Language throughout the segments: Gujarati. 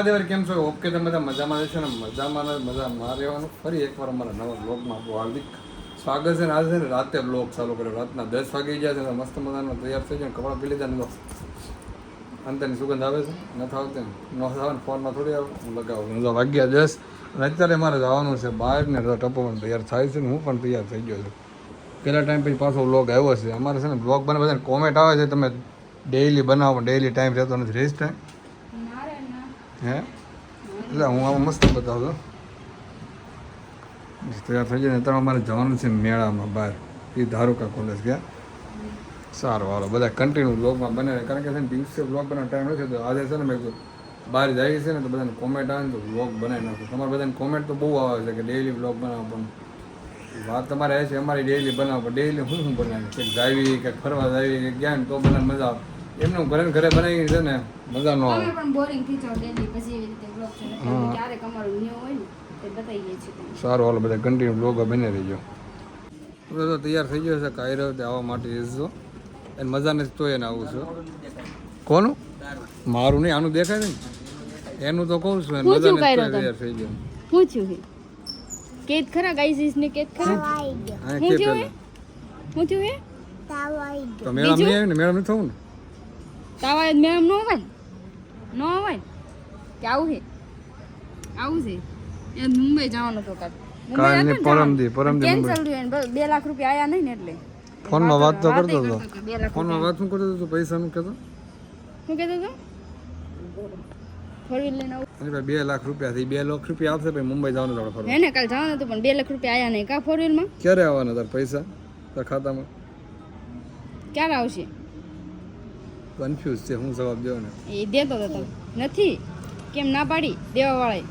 મહાદેવ કેમ છો? ઓકે, તમે બધા મજામાં રહેશો ને? મજામાં રહેવાનું. ફરી એકવાર અમારા નવા બ્લોગમાં આપણું હાર્દિક સ્વાગત છે. ને આજે છે ને રાતે બ્લોગ ચાલુ કર્યો. રાતના 10 વાગી ગયા છે. મસ્ત મજાનો તૈયાર થઈ જાય, કપડાં પી લીધા ને અંતરની સુગંધ આવે છે. નથી આવતી ને ન આવે ને ફોનમાં થોડી આવે. હું લગાવું જો વાગ્યા 10 અને અત્યારે મારે જવાનું છે બહાર ને ટપો પણ તૈયાર થાય છે ને હું પણ તૈયાર થઈ ગયો છું. પહેલા ટાઈમ પછી પાછો બ્લોગ આવ્યો છે. અમારે છે ને બ્લોગ બને બધાને કોમેન્ટ આવે છે તમે ડેઈલી બનાવો, ડેઈલી ટાઈમ રહેતો નથી. રેસ ટાઈમ હે એટલે હું આમાં મસ્ત બતાવું છું. તૈયાર થઈ જાય ને અત્યારે અમારે જવાનું છે મેળામાં બહાર. એ ધારુકા કોલેજ ગયા. સારું હાલો બધા કન્ટિન્યુ બ્લોગમાં બને કારણ કે છે ને દિવસે બ્લોગ બનાવવાનો ટાઈમ નથી. તો આજે છે ને મેં બહાર જાય છે ને તો બધાને કોમેન્ટ આવે ને તો બ્લોગ બનાવી નાખું. તમારે બધાને કોમેન્ટ તો બહુ આવે છે કે ડેઈલી બ્લોગ બનાવો, પણ વાત તમારે એ છે અમારી ડેઈલી બનાવો. પણ ડેઈલી હું બનાવી કંઈક જાવી કંઈક ફરવા જાવી કંઈક ગયા ને તો બનાવીને મજા આવે. એમને હું ઘરે ઘરે બનાવી છે ને મજા ન આવે. સારું હાલો બધા કન્ટિન્યુ બ્લોગ બને રહીજો. તો તૈયાર થઈ ગયો છે કાયરો આવવા માટે જો એને મજા નથી તો એને આવું છું. કોનું? મારું નહીં, આનું દેખાય ને એનું તો કહું છું. એને મજા નથી તો તૈયાર થઈ ગયો. હું છું કેત ખરા ગાઈસ ને કેત ખરા હું છું તો મેળામાં નહીં આવે ને મેળામાં નથી થવું ને તાવા મેમ નો આવે નો આવે કે આવું છે એ મુંબઈ જવાનું તો કાલ કાલની પરમદી કેન્સલ થયું 2 લાખ રૂપિયા આયા નહીં ને એટલે ફોનમાં વાત તો કરતો હતો. ફોનમાં વાત શું કરતો હતો? પૈસાનું કહેતો શું કહેતો હતો? ફોર વ્હીલ લઈને આવું 2 લાખ રૂપિયા થી 2 લાખ રૂપિયા આવશે પછી મુંબઈ જવાનું આપણે ફરવા. હે ને કાલ જવાનું હતું પણ 2 લાખ રૂપિયા આયા નહીં કા ફોર વ્હીલ માં. ક્યારે આવવાના તાર પૈસા તાર ખાતામાં? ક્યારે આવશે? કન્ફ્યુઝ છે હું જવાબ દેવો ને. એ દેતો તો તમે નથી કેમ ના પાડી દેવા વાળા?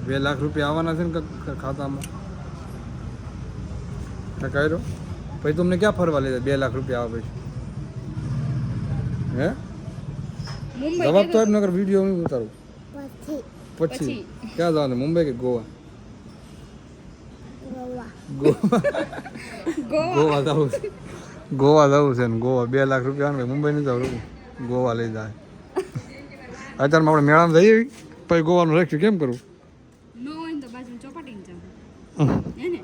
2 લાખ રૂપિયા આવવાના છે ને ખાતામાં. કાયરો પછી તમને ક્યાં ફરવા લીધા 2 લાખ રૂપિયા આવે પછી? હે મુંબઈ જવાબ તો નગર વિડીયો નહીં ઉતારું પછી ક્યાં જવાનું? મુંબઈ કે ગોવા? ગોવા જવું છે. ગોવા જવું છે ને ગોવા 2 લાખ રૂપિયા આવે મુંબઈ નહીં જવું, ગોવા લઈ જાય. અત્યારમાં આપણે મેળામાં જઈએ પછી ગોવાનું રાખ્યું કેમ કરવું? નો હોય તો બાજુ ચોપાટી જાવ હે ને.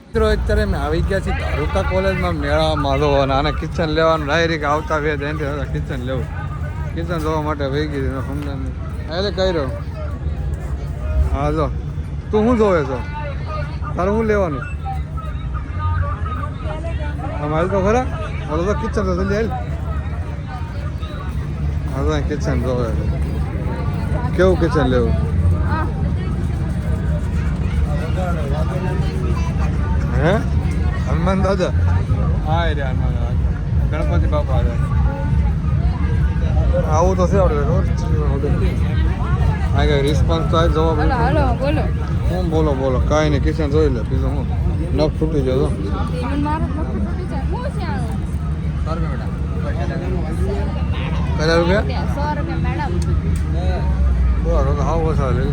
મિત્રો અત્યારે અમે આવી ગયા છીએ ધારુકા કોલેજમાં મેળામાં જો અને આને કિચન લેવાનું ડાયરેક્ટ આવતા વેદ એન્ટ્રી કિચન લેવું. કિચન જોવા માટે વહી ગઈ સમજાય એટલે કહી રહ્યો. હા જો તું શું જોવે છો? તારું શું લેવાનું? આમ હાલ તો ખરા બોલો તો કિચન તો જલ્દી હાલ. હા તો કિચન જોવે છે. કેવું કિચન લેવું? હે હનુમાન દાદા? હા રે હનુમાન દાદા ગણપતિ બાપા આવું તો છે આપણે રોજ. હા કઈ રિસ્પોન્સ તો આવી જવાબ હાલો બોલો હું બોલો કાંઈ નહીં. કિચન જોઈ લે બીજું હું નખ તૂટી જતો. કેટલા રૂપિયા? 100 રૂપિયા મેડમ. બરાબર તો હાવ ઓછા લે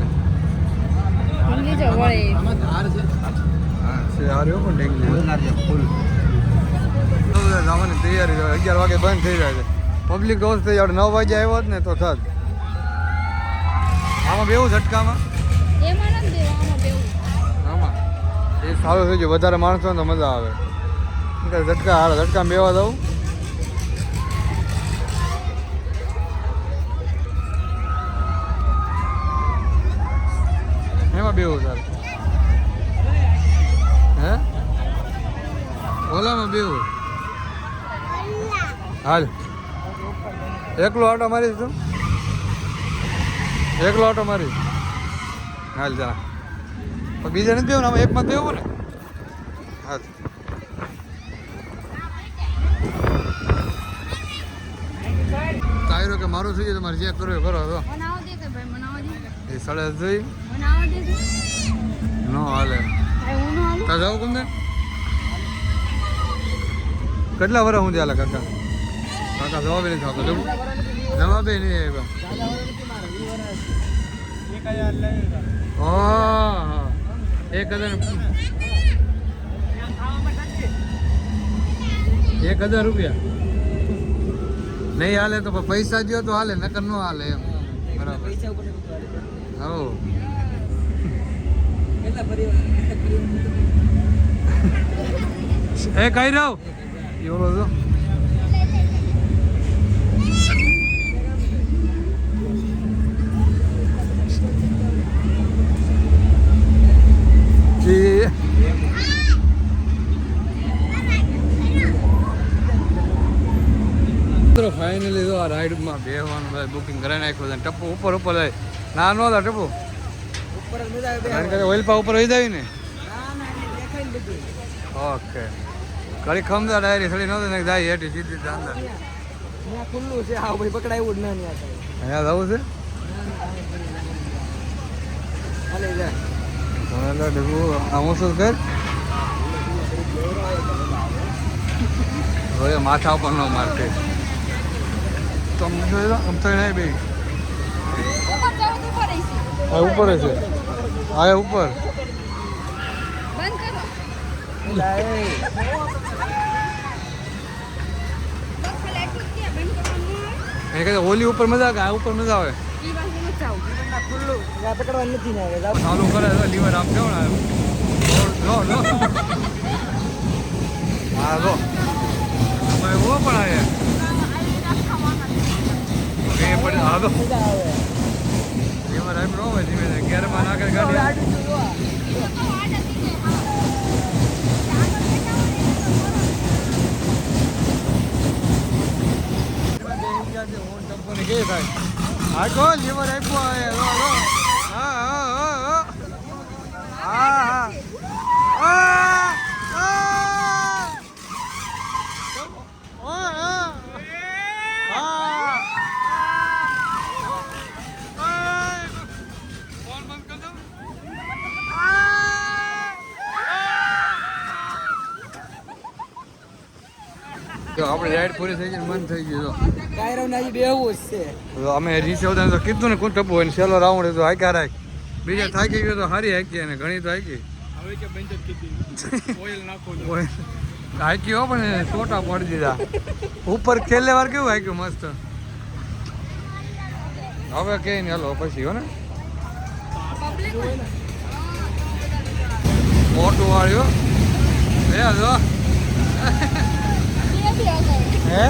લીજો વળે હાર્યો પણ ઢેંગલી જવાની તૈયારી 11 વાગે બંધ થઈ જાય છે. પબ્લિક રોજ થઈ જાય 9 વાગે આવ્યો જ ને તો થાત. આમાં બેવું ઝટકામાં એમાં નથી દેવામાં બેવું. આમાં એ સારું થઈ ગયું. વધારે માણસો ને તો મજા આવે. ઝટકા હાલ ઝટકામાં બેવા દઉં. એમાં બેવું સારું હે ઓલામાં બેવું. હાલ એકલો આટો મારીશ તું? એકલો આટો મારીશ? હાલ જા બીજા નથી બેવું ને આમાં એકમાં બેવું ને. હા કાયરો કે મારું થઈ ગયું તમારે ચેક કરવું કરો તો મનાવો દે કે ભાઈ મનાવો દે એ સાડે જઈ મનાવો દે નો હાલે. હું નો હાલું. તા જાવ કોને કેટલા વર્ષ હું ચાલે કાકા? કાકા જવાબ નહીં થતો જવાબ નહીં આવ્યા. હા 1000 રૂપિયા નહીં હાલે તો પૈસા દો તો હાલે નકર ન હાલે એમ. બરાબર હાલો એ કઈ રહો એવડો તો ફાઇનલી તો આ રાઈડમાં બેસવાનું ભાઈ બુકિંગ કરાવી નાખ્યું છે ટપ્પુ ઉપર ઉપર જાય ના નો હતા ટપ્પુ ઓઇલ પા ઉપર વહી જાય ને ઓકે ઘડી ખમદા ડાયરી થોડી નહોતી ને જાય હેઠી સીધી અંદર ખુલ્લું છે હા ભાઈ પકડાયું જ ના નહીં અહીંયા જવું છે હાલે જા હું શું કર હવે માથા ઉપર ન મારતે તમે જોઈ લો આમ તો નહીં બે ઉપર છે આ ઉપર બંધ કરો એ કહે હોલી ઉપર મજા આવે આ ઉપર મજા આવે ઈ બાજુ ન જાવ ખુલ્લું પકડવા નથી ને હવે ચાલુ કરે તો લીવર આમ કેવું ને લો લો હા લો અમે ઓ પણ આવે એ પડે હા લો મજા આવે લીવર આમ નો હોય ધીમે ધીમે ગેરમાં નાખે ગાડી કે થાય આ તો લીવર આપ્યો હા હા હા હા આપણે રાઈડ પૂરી થઈ ગઈ મન થઈ ગયું કાયરો ને હજી બેહવું જ છે તો અમે રીસે બધા તો કીધું ને કોણ ટપુ હોય ને છેલ્લો રાઉન્ડ તો હાક્યા રાખ બીજા થાકી ગયો તો હારી હાકી અને ઘણી તો હાકી હવે કે બંધ જ કીધી ઓઇલ નાખો હાકી હો પણ છોટા પડી દીધા ઉપર છેલ્લે વાર કેવું હાક્યું મસ્ત હવે કે ને હાલો પછી હો ને મોટું વાળ્યો એ જો હે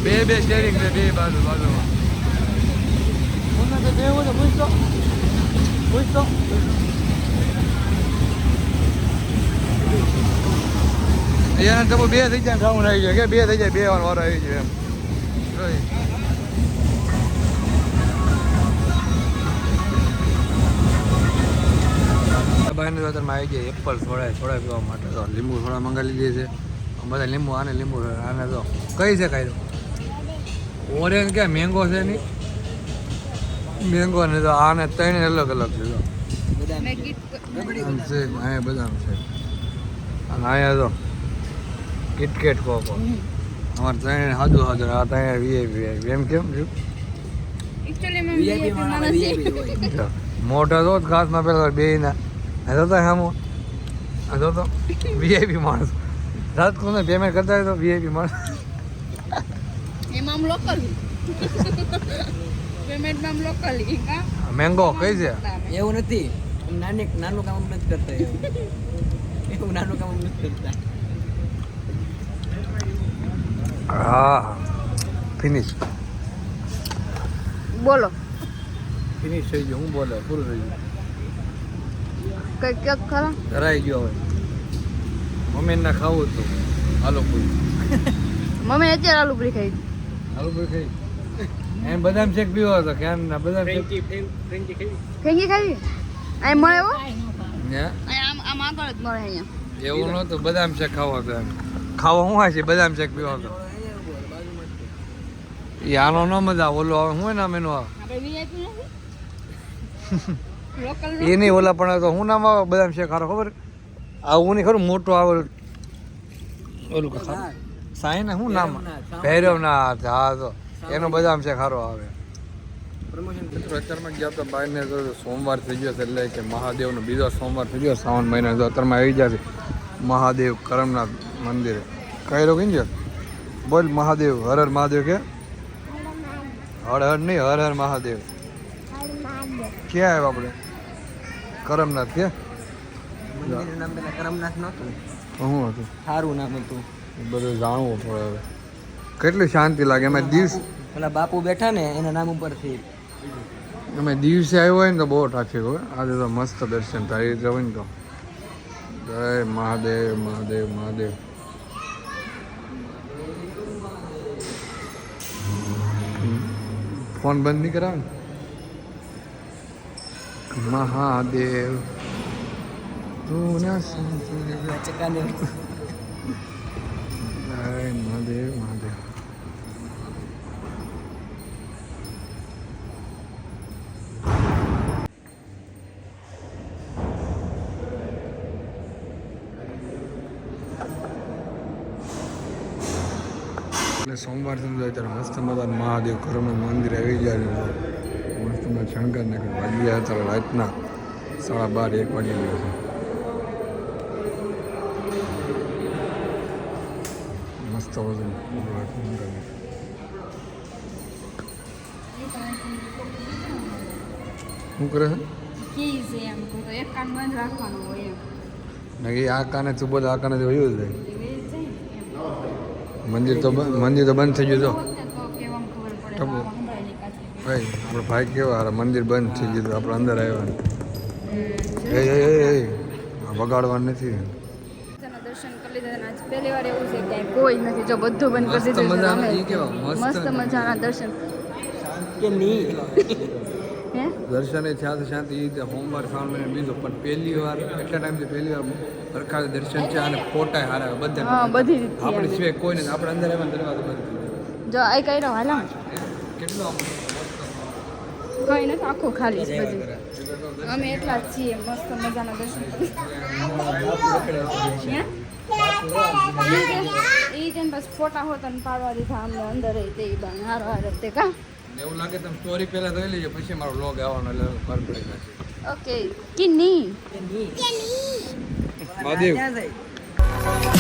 બે સ્ટેરિંગ છે બે બાજુ બાજુમાં અહીંયા તો બે થઈ જાય રાઉન્ડ આવી જાય કે બે થઈ જાય બે વાર વારો આવી જાય એમ બાઈને તો અત્યારમાં આવી ગયા એપલ સોડા પીવા માટે તો લીંબુ સોડા મંગાવી લીધી છે બધા લીંબુ આને લીંબુ આને તો કઈ છે કાંઈ ઓરેન્જ ક્યાં મેંગો છે નહીં મેંગો ને તો આને ત્રણ અલગ અલગ છે આમ છે અહીંયા બધાનું છે અને અહીંયા તો કિટકેટ કોકો અમારે ત્રણ સાદું સાદું આ ત્યાં વીઆઈપી એમ કેમ છું મોટા તો ઘાસમાં પેલા બે ના તો સામો તો વીઆઈપી માણસ રાત કોને પેમેન્ટ કરતા હોય તો વીઆઈપી માણસ એમાં આમ લોકલ પેમેન્ટમાં આમ લોકલ મેંગો કઈ છે એવું નથી નાનું કામ નથી કરતા એવું નાનું કામ નથી કરતા હા ફિનિશ બોલો ફિનિશ થઈ ગયું હું બોલે પૂરું થઈ ગયું કઈ કેક ખરા ધરાઈ ગયો હવે મમ્મી ના ખાવું હતું આલુ પૂરી મમ્મી અત્યારે આલુ પૂરી ખાઈ આલુ પૂરી ખાઈ એમ બદામ શેક પીવો હતો કે ના બદામ શેક ફેંકી ખાવી અહીં મળે એવો હે આમ આગળ જ મળે અહીંયા એવું નહોતું બદામ શેક ખાવો હતો એમ ખાવો શું હોય છે બદામ શેક પીવો હતો એ આનો ન મજા ઓલો આવે શું નામ એનું આવે આપણે વીઆઈપી નથી લોકલ એ નહીં ઓલા પણ તો હું નામ આવે બદામ શેક ખારો ખબર આવું નહીં ખરું મોટું આવે ઓલું સાઈ ને શું નામ ભૈરવનાથ હા તો એનો બદામ શેક ખારો આવે અત્યારમાં ગયા તો બહારને તો સોમવાર થઈ ગયો છે એટલે કે મહાદેવનો બીજો સોમવાર થઈ ગયો શ્રાવણ મહિના તો અત્યારમાં આવી જશે મહાદેવ કરમનાથ મંદિરે કઈ રહ્યો કઈ બોલ મહાદેવ હર હર મહાદેવ કે હર હર નહીં હર હર મહાદેવ ક્યાં આવ્યા આપણે કરમનાથ કે મંદિરનું નામ પેલા કરમનાથ નહોતું, શું હતું સારું નામ હતું. બધું જાણવું પડે હવે. કેટલી શાંતિ લાગે એમાં દિવસ પેલા બાપુ બેઠા ને એના નામ ઉપરથી. અમે દિવસે આવ્યો હોય ને તો બહુ ટ્રાફિક હોય. આજે તો મસ્ત દર્શન થાય રીતે હોય ને તો. જય મહાદેવ મહાદેવ મહાદેવ. ફોન બંધ નહીં કરાવે ને. મહાદેવ તું ના ચકાને જય મહાદેવ મહાદેવ. એટલે સોમવાર સમજાય ત્યારે મસ્ત મજાનું મહાદેવ કરમનું મંદિર આવી જાય મસ્ત મજા શણગાર ને વાગી ગયા ત્યારે રાતના 12:30 1 વાગી ગયો છે. મસ્ત વજન શું કરે છે કી છે એમ તો એક કાન બંધ રાખવાનું હોય એમ નક્કી આ કાને તું બોલ આ કાને વયું જ જાય. એવી જાય ને એમ. મંદિર તો બંધ થઈ ગયું તો વખતે તો કેવામાં ખબર પડે ટપુ. આ સંભળાય કાચી ભાઈ આપણો ભાઈ કેવા હારા મંદિર બંધ થઈ ગયું તો આપણે અંદર આવ્યા એ વગાડવાનું નથી. દર્શન કરી લીધા અને આજ પહેલી વાર એવું છે કે કોઈ નથી જો બધું બંધ કરી દીધું છે. અમે મસ્ત મજાના દર્શન કે નહીં હે દર્શન થયા તો શાંતિ એ રીતે સોમવાર શ્રાવણ મહિનો બીજો પણ પહેલી વાર એટલા ટાઈમથી પહેલી વાર સરખા દર્શન છે અને ફોટા હારા બધા હા બધી રીતે આપણી સિવાય કોઈ નથી. આપણે અંદર આવ્યા દરવાજો બંધ થઈ જો આ કઈ રહ્યો હાલો ગયો. કેટલો આમ કઈ નથી આખું ખાલી છે બધું. અમે એટલા જ છીએ મસ્ત મજાના દર્શન કરી એ જેમ બસ ફોટા હોતા ને પાડવા દીધા અમને અંદર રહી તે બાને હારો હારો તે કા એવું લાગે તમે સ્ટોરી પહેલા જોઈ લેજો પછી મારો વ્લોગ આવવાનો એટલે ખબર પડી જશે. ઓકે કે નહીં કે નહીં મહાદેવ ક્યાં જાય